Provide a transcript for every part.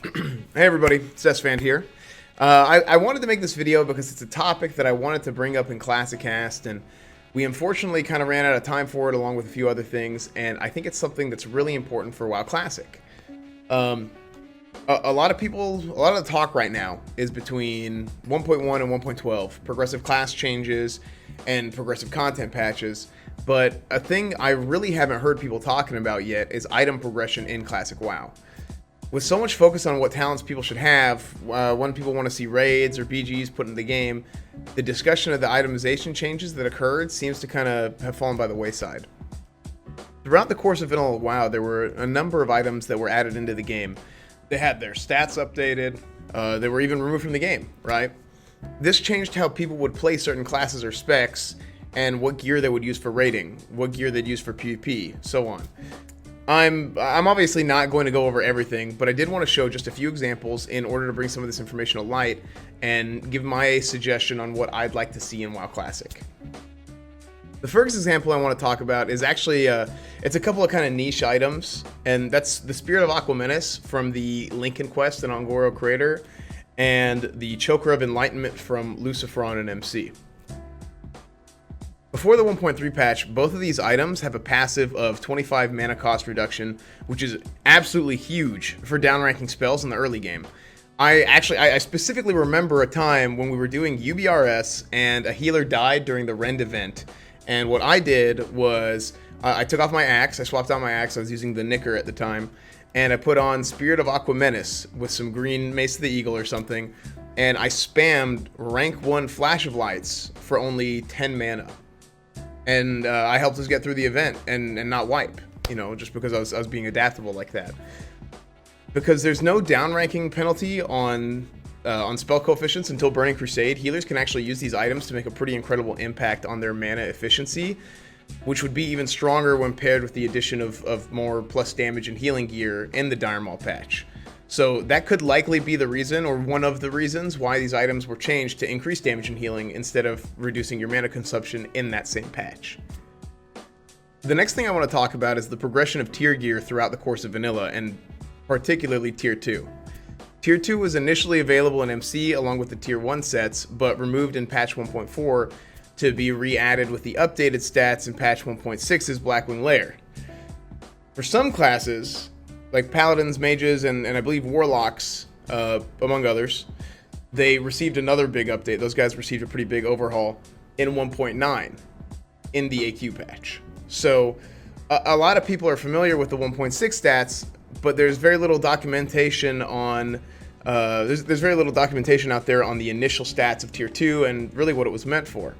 Hey everybody, it's Esfand here. I wanted to make this video because it's a topic that I wanted to bring up in ClassicCast, and we unfortunately kind of ran out of time for it along with a few other things, and I think it's something that's really important for WoW Classic. A lot of the talk right now is between 1.1 and 1.12, progressive class changes and progressive content patches, but a thing I really haven't heard people talking about yet is item progression in Classic WoW. With so much focus on what talents people should have, when people want to see raids or BGs put in the game, the discussion of the itemization changes that occurred seems to kind of have fallen by the wayside. Throughout the course of vanilla WoW, there were a number of items that were added into the game. They had their stats updated, they were even removed from the game, right? This changed how people would play certain classes or specs, and what gear they would use for raiding, what gear they'd use for PvP, so on. I'm obviously not going to go over everything, but I did want to show just a few examples in order to bring some of this information to light and give my suggestion on what I'd like to see in WoW Classic. The first example I want to talk about is actually, it's a couple of kind of niche items, and that's the Spirit of Aquamenus from the Lincoln Quest and Ongoro Crater, and the Choker of Enlightenment from Lucifron and MC. Before the 1.3 patch, both of these items have a passive of 25 mana cost reduction, which is absolutely huge for downranking spells in the early game. I specifically remember a time when we were doing UBRS and a healer died during the Rend event, and what I did was I took off my axe, I swapped out my axe, I was using the Nicker at the time, and I put on Spirit of Aquamenus with some green Mace of the Eagle or something, and I spammed rank 1 Flash of Lights for only 10 mana. And I helped us get through the event and not wipe, you know, just because I was being adaptable like that. Because there's no downranking penalty on spell coefficients until Burning Crusade, healers can actually use these items to make a pretty incredible impact on their mana efficiency, which would be even stronger when paired with the addition of more plus damage and healing gear in the Dire Maul patch. So that could likely be the reason, or one of the reasons, why these items were changed to increase damage and healing instead of reducing your mana consumption in that same patch. The next thing I want to talk about is the progression of tier gear throughout the course of vanilla, and particularly tier 2. Tier 2 was initially available in MC along with the tier 1 sets, but removed in patch 1.4 to be re-added with the updated stats in patch 1.6's Blackwing Lair. For some classes, like Paladins, Mages, and I believe Warlocks, among others, they received another big update. Those guys received a pretty big overhaul in 1.9 in the AQ patch. So a lot of people are familiar with the 1.6 stats, but there's very little documentation on there's very little documentation out there on the initial stats of tier 2 and really what it was meant for.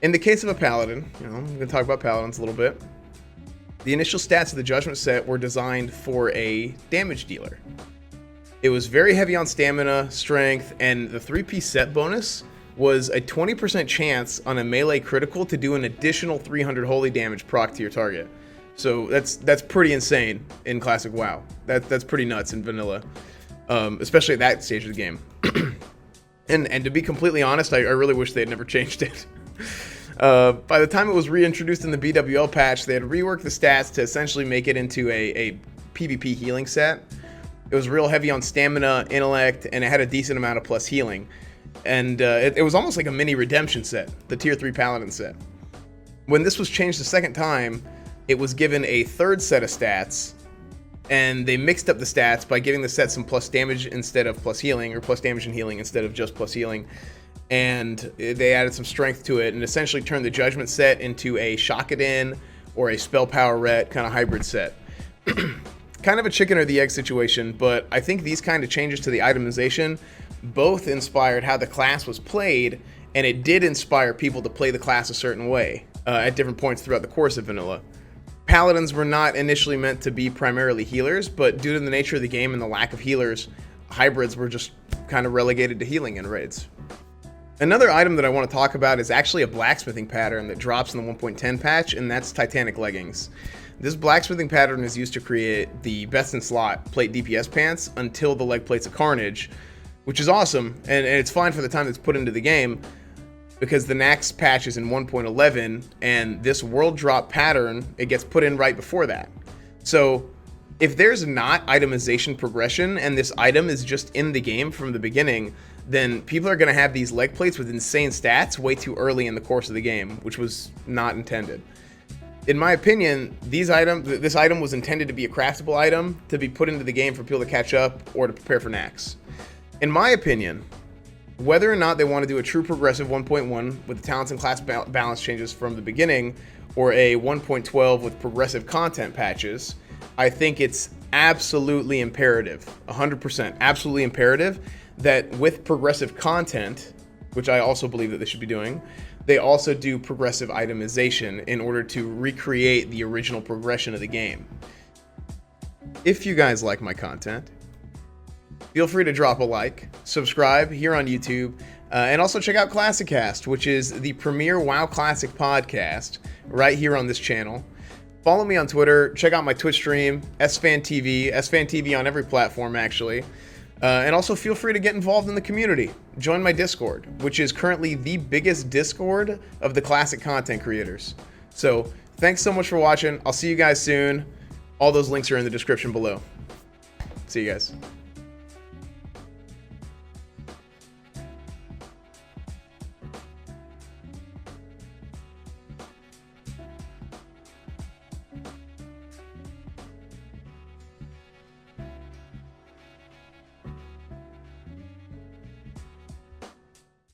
In the case of a Paladin, you know, I'm going to talk about Paladins a little bit. The initial stats of the Judgement Set were designed for a damage dealer. It was very heavy on stamina, strength, and the 3-piece set bonus was a 20% chance on a melee critical to do an additional 300 holy damage proc to your target. So that's pretty insane in Classic WoW. That's pretty nuts in vanilla, especially at that stage of the game. and to be completely honest, I really wish they had never changed it. By the time it was reintroduced in the BWL patch, they had reworked the stats to essentially make it into a PvP healing set. It was real heavy on stamina, intellect, and it had a decent amount of plus healing. And it was almost like a mini redemption set, the tier 3 Paladin set. When this was changed the second time, it was given a third set of stats, and they mixed up the stats by giving the set some plus damage instead of plus healing, or plus damage and healing instead of just plus healing. And they added some strength to it and essentially turned the Judgement Set into a Shock It In or a Spell Power Ret kind of hybrid set. Kind of a chicken or the egg situation, but I think these kind of changes to the itemization both inspired how the class was played, and it did inspire people to play the class a certain way at different points throughout the course of vanilla. Paladins were not initially meant to be primarily healers, but due to the nature of the game and the lack of healers, hybrids were just kind of relegated to healing in raids. Another item that I want to talk about is actually a blacksmithing pattern that drops in the 1.10 patch, and that's Titanic Leggings. This blacksmithing pattern is used to create the best in slot plate DPS pants until the leg plates of Carnage, which is awesome, and it's fine for the time that's put into the game, because the next patch is in 1.11, and this world drop pattern, it gets put in right before that. So If there's not itemization progression and this item is just in the game from the beginning, then people are going to have these leg plates with insane stats way too early in the course of the game, which was not intended. In my opinion, this item was intended to be a craftable item to be put into the game for people to catch up or to prepare for Nax. In my opinion, whether or not they want to do a true progressive 1.1 with the talents and class balance changes from the beginning, or a 1.12 with progressive content patches, I think it's absolutely imperative, 100%, absolutely imperative, that with progressive content, which I also believe that they should be doing, they also do progressive itemization in order to recreate the original progression of the game. If you guys like my content, feel free to drop a like, subscribe here on YouTube, and also check out Classicast, which is the premier WoW Classic podcast right here on this channel. Follow me on Twitter, check out my Twitch stream, Esfand TV on every platform actually. And also feel free to get involved in the community. Join my Discord, which is currently the biggest Discord of the classic content creators. So thanks so much for watching. I'll see you guys soon. All those links are in the description below. See you guys.